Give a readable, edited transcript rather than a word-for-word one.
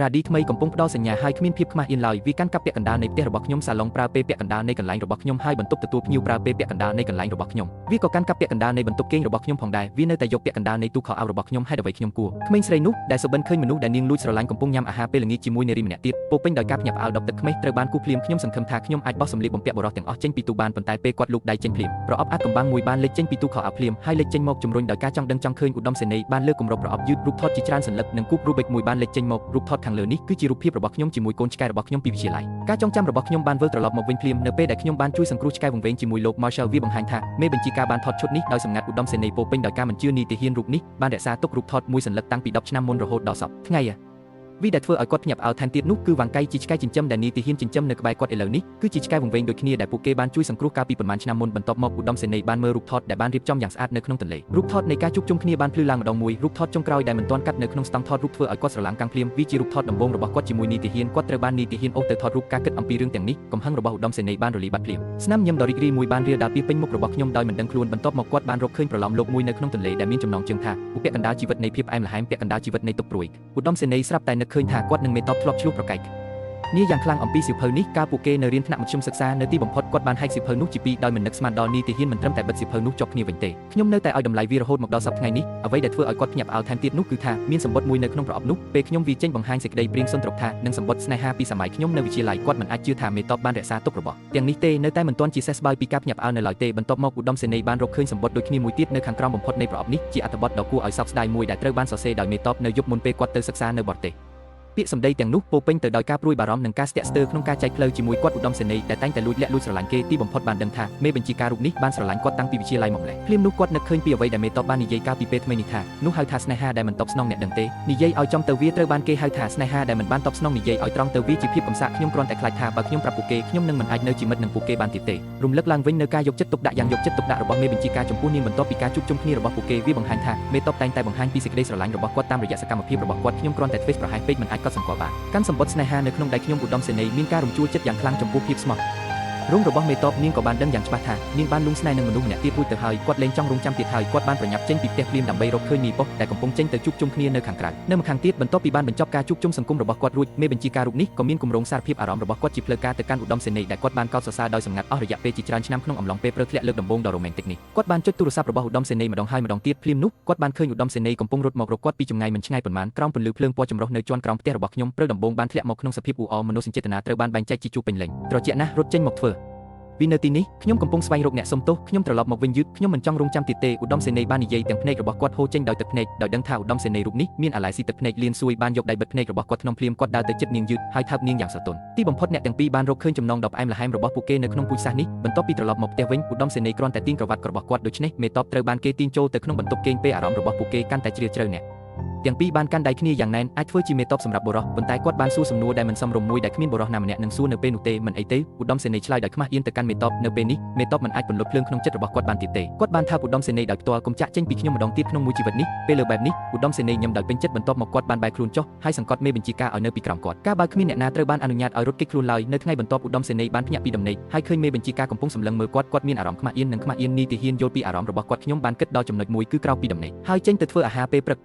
រ៉ាឌីថ្មីកំពុងផ្ដល់សញ្ញាឲ្យគ្មានភាពខ្មាស់អៀនឡើយវាកាន់កាប់ពាក់កណ្ដាលនៃផ្ទះរបស់ខ្ញុំសាឡុងប្រើពេលពាក់កណ្ដាលនៃកន្លែងរបស់ខ្ញុំហើយបន្ទប់ទទួលភ្ញៀវប្រើពេលពាក់កណ្ដាលនៃកន្លែងរបស់ខ្ញុំវាក៏កាន់កាប់ពាក់កណ្ដាលនៃបន្ទប់គេងរបស់ខ្ញុំផងដែរវានៅតែយកពាក់កណ្ដាលនៃទូខោអាវរបស់ខ្ញុំហេតុអ្វីខ្ញុំគួរក្មេងស្រីនោះដែលសុបិនឃើញមនុស្សដែលនាងលួចស្រឡាញ់កំពុងញ៉ាំអាហារពេលល្ងាចជាមួយនារីម្នាក់ទៀតពោពេញដោយការភ្ញាក់ផ្អើលដប់ទឹកក្មេងត្រូវបានគូភ្លាមខ្ញុំសង្ឃឹមថាខ្ញុំអាចបោះសម្លៀកបំពាក់បុរសទាំងអស់ចេញពីទូបានប៉ុន្តែពេលគាត់លូកដៃចេញភ្លាមប្រអប់អាថ៌កំបាំងមួយបានលេចចេញពីទូខោអាវភ្លាមហើយលេចចេញមកជំរុញដោយការចង់ដឹងចង់ឃើញឧត្តមសេនីយ៍បានលើកគម្របប្រអប់យឺតរូបថតជាច្រើនសន្លឹកនិងគូបរូបិកមួយបានលេចចេញមករូបថតខាងលើនេះគឺជារូបភាពរបស់ខ្ញុំជាមួយកូនឆ្កែរបស់ខ្ញុំពីវិទ្យាល័យការចងចាំរបស់ខ្ញុំបានវិលត្រឡប់មកវិញភ្លាមនៅពេលដែលខ្ញុំបានជួយសង្គ្រោះឆ្កែវង្វេងជាមួយលោក Marshall វាបង្ហាញថាមេបញ្ជាការបានថតឈុតនេះដោយសម្ងាត់ឧត្តមសេនីយ៍ពោពេញដោយការមិនជឿនីតិហ៊ានរូបនេះបានរក្សាទុករូបថតមួយសន្លឹកតាំងពី10ឆ្នាំមុនរហូតដល់សពថ្ងៃវាដែលធ្វើឲ្យគាត់ភ្ញាក់ផ្អើលថែមទៀតនោះគឺវ៉ាងកៃជាឆ្កែចិញ្ចឹមដែលនីតិហ៊ានចិញ្ចឹមនៅក្បែរគាត់ឥឡូវនេះគឺជាឆ្កែវង្វេងដូចគ្នាដែលពួកគេបានជួយសង្គ្រោះកាលពីប្រមាណឆ្នាំមុនបន្ទាប់មកឧត្តមសេនីយ៍បានមើលរូបថតដែលបានរៀបចំយ៉ាងស្អាតនៅក្នុងទន្លេរូបថតនៃការជួបជុំគ្នាបានភ្លឺឡើងម្ដងមួយរូបថតចុងក្រោយដែលមិនទាន់កាត់នៅក្នុងស្តង់ថតរូបធ្វើឲ្យគាត់ស្រឡាំងកាំងភ្លាមវាជារូបថតដំបូងរបស់គាត់ជាមួយនីតិហ៊ានគាត់ត្រូវបាននីតិហ៊ានអូសទៅថតរូបការគិតអំពីរឿងទាំងនេះកំហឹងរបស់ឧត្តមសេនីយ៍បានរលាយបាត់ភ្លាមស្នាមញញឹមដ៏រីករាយមួយបានរាលដាលពីពេញមុខរបស់ខ្ញុំដោយមិនដឹងខ្លួនបន្ទាប់មកគាត់បានរកឃើញប្រឡំលោកមួយនៅក្នុងទន្លេដែលមានចំណងជើងថាឧបកណ្ដាលជីវិតនៃភាពផ្អែមល្ហែមពាក់កណ្ដាលជីវិតនៃទុកព្រួយឧត្តមសេនីយ៍ស្រាប់តែនឹកឃើញថាគាត់នឹងមេតបធ្លាប់ឆ្លោះប្រកែកនេះយ៉ាងខ្លាំងអំពីសៀវភៅនេះកាលពួកគេនៅរៀនថ្នាក់មធ្យមសិក្សានៅទីបំផុតគាត់បានហែកសៀវភៅនោះជាពីរដោយមិននឹកស្មានដល់នីតិហ៊ានមិនត្រឹមតែបិទសៀវភៅនោះជាប់គ្នាវិញទេខ្ញុំនៅតែឲ្យតម្លៃវារហូតមកដល់សប្តាហ៍ថ្ងៃនេះអ្វីដែលធ្វើឲ្យគាត់ភ្ញាក់ផ្អើលថែមទៀតនោះគឺថាមានសម្បត្តិមួយនៅក្នុងប្រអប់នោះពេលខ្ញុំវាចេញបង្ហាញសេចក្តីព្រៀងសុនត្រកថានឹងសម្បត្តិស្នេហាពីសម័យខ្ញុំនៅវិទ្យាល័យគាត់មិនអាចជឿថាមេតបបានរក្សាទុករបស់ទាំងនេះទេនៅតែមិនទាន់ជាសេះស្បើយពីការភ្ញាក់ផ្អើលនៅឡើយទេបន្ទាប់មកឧត្តមសេនីយ៍បានរកឃើញសម្បត្តិដូចគ្នាមួយទៀតនៅខាងក្រោមបំផុតនៃប្រអប់នេះជាអត្ថបទដ៏គួរឲ្យសោកស្ដាយមួយដែលត្រូវបានសរសេរដោយមេតបនៅយប់មុនពេលគាត់ទៅសិក្សានៅបរទេសពាក្យសម្ដីទាំងនោះពោពេញទៅដោយការព្រួយបារម្ភនិងការស្ទាក់ស្ទើរក្នុងការចែកផ្លូវជាមួយគាត់ឧត្តមសេនីយ៍ដែលតែងតែលួចលាក់លួចស្រឡាញ់គេទីបំផុតបានដឹងថាមេបញ្ជាការរូបនេះបានស្រឡាញ់គាត់តាំងពីវិទ្យាល័យមកម្ល៉េះភ្លាមនោះគាត់នឹកឃើញពីអ្វីដែលមេតបបាននិយាយកាលពីពេលថ្មីនេះថានោះហៅថាស្នេហាដែលមិនតបស្នងអ្នកដឹងទេនិយាយឲ្យចំទៅវាត្រូវបានគេហៅថាស្នេហាដែលមិនបានតបស្នងនិយាយឲ្យត្រង់ទៅវាជាភាពកំសាកខ្ញុំគ្រាន់តែខ្លាចថាបើខ្ញុំប្រាប់ពួកគេខ្ញុំនឹងមិនអាចនៅជាមិត្តនឹងពួកគេបានទៀតទេរំលឹកឡើងវិញនៅការយកចិត្តទុកដាក់យ៉ាងយកចិត្តទុកដាក់របស់មេបញ្ជាការចំពោះនាងបន្ទាប់ពីការជួបជុំគ្នារបស់ពួកគេវាបង្ហាញថាមេតបតែងតែបង្ហាញពីសេចក្តីស្រឡាញ់របស់គាត់តាមរយៈសកម្មភាពរបស់គាត់ខ្ញុំគ្រាន់តែធ្វេសប្រហែសពេកមិនអាចកត់សម្គាល់បានកាន់សម្បត្តិស្នេហានៅក្នុងដៃខ្ញុំឧត្តមសេនីយ៍មានការរំជួលចិត្តយ៉ាងខ្លាំងចំពោះភាពស្មោះរងរបស់មេតបនាងក៏បានដឹងយ៉ាងច្បាស់ថានាងបានលង់ស្នេហ៍នឹងមនុស្សម្នាក់ទៀតរួចទៅហើយគាត់លែងចង់រងចាំទៀតហើយគាត់បានប្រញាប់ចេញពីផ្ទះភ្លាមដើម្បីរកឃើញមីប៉ុសដែលកំពុងចេញទៅជួបជុំគ្នានៅខាងក្រៅនៅម្ខាងទៀតបន្ទាប់ពីបានបញ្ចប់ការជួបជុំសង្គមរបស់គាត់រួចមេបញ្ជាការរូបនេះក៏មានគម្រោងសារភាពអារម្មណ៍របស់គាត់ជាផ្លូវការទៅកាន់ឧត្តមសេនីយ៍ដែលគាត់បានកោតសរសើរដោយសម្ងាត់អស់រយៈពេលជាច្រើនឆ្នាំក្នុងអំឡុងពេលព្រឹកធ្លាក់លើកដំបូងដ៏រ៉ូមែនទិកនេះគាត់បានចុចទូរស័ព្ទរបស់ឧត្តមសេនីយ៍ម្ដងហើយម្ដងទៀតភ្លាមនោះគាត់បានឃើញឧត្តមសេនីយ៍កំពុងរត់មករកគាត់ពីចម្ងាយមិនឆ្ងាយប៉ុន្មានក្រោមពន្លឺភ្លើងពណ៌ចម្រុះនៅជាន់ក្រោមផ្ទះរបស់ខ្ញុំព្រឹកដំបូងបានធ្លាក់មកក្នុងសភាពអ៊ូអរមនោសញ្ចេតនាត្រូវបានបែងចែកជាជួរពេញលេញត្រជាក់ណាស់រត់ចេញមកធ្វើពីនៅទីនេះខ្ញុំកំពុងស្វែងរកអ្នកសុំទោសខ្ញុំត្រឡប់មកវិញយឺតខ្ញុំមិនចង់រងចាំទៀតទេឧត្តមសេនីយ៍បាននិយាយទាំងភ្នែករបស់គាត់ហូរចេញដោយទឹកភ្នែកដោយដឹងថាឧត្តមសេនីយ៍រូបនេះមានអាឡែស៊ីទឹកភ្នែកលៀនសួយបានយកដៃបិទភ្នែករបស់គាត់ក្នុងភ្លាមគាត់ដើរទៅជិតនាងយឺតហើយថើបនាងយ៉ាងស្រទន់ទីបំផុតអ្នកទាំងពីរបានរកឃើញចំណងដ៏ផ្អែមល្ហែមរបស់ពួកគេនៅក្នុងពូជសាសន៍នេះបន្ទាប់ពីត្រឡប់មកផ្ទះវិញឧត្តមសេនីយ៍គ្រាន់តែទាញក្រវ៉ាត់របស់គាត់ដូច្នេះមេតបត្រូវបានគេទាញចូលទៅក្នុងបន្ទប់គេងពេលអារម្មណ៍របស់ពួកគេកាន់តែជ្រាលជ្រៅអ្នកទាំងពីរបានកាន់ដៃគ្នាយ៉ាងណែនអាចធ្វើជាមេតបសម្រាប់បុរសប៉ុន្តែគាត់បានសួរសំណួរដែលមិនសមរម្យមួយដែលគ្មានបុរសណាម្នាក់នឹងសួរនៅពេលនោះទេមិនអីទេឧត្តមសេនីយ៍ឆ្លើយដោយខ្មាស់អៀនទៅកាន់មេតបនៅពេលនេះមេតបមិនអាចពន្លត់ភ្លើងក្នុងចិត្តរបស់គាត់បានទៀតទេគាត់បានថាឧត្តមសេនីយ៍ដោយផ្ទាល់កុំចាក់ចេញពីខ្ញុំម្ដងទៀតក្នុងមួយជីវិតនេះពេលលើបែបនេះឧត្តមសេនីយ៍ញឹមដោយពេញចិត្តបន្ទាប់មកគាត់បានបែរខ្លួនចុះហើយសង្កត់មេបញ្ជាការឲ្យនៅពីក្រោមគាត់កាលបើគ្មានអ្នកណាត្រូវបានអនុញ្ញាតឲ្យរត់គេចខ្លួនឡើយនៅថ្ងៃបន្ទាប់ឧត្តមសេនីយ៍បានភ្ញាក់ពីដំណេកហើយឃើញមេបញ្ជាការកំពុងសម្លឹងមើលគាត់មានអារម្មណ៍ខ្មាស់អៀននិងខ្មាស់អៀននីតិហ៊ានយល់ពីអារម្មណ៍របស់គាត់ខ្ញុំបានគិតដល់ចំណុចមួយគឺក្រោកពីដំណេកហើយចេញទៅធ្វើអាហារពេលព្រឹក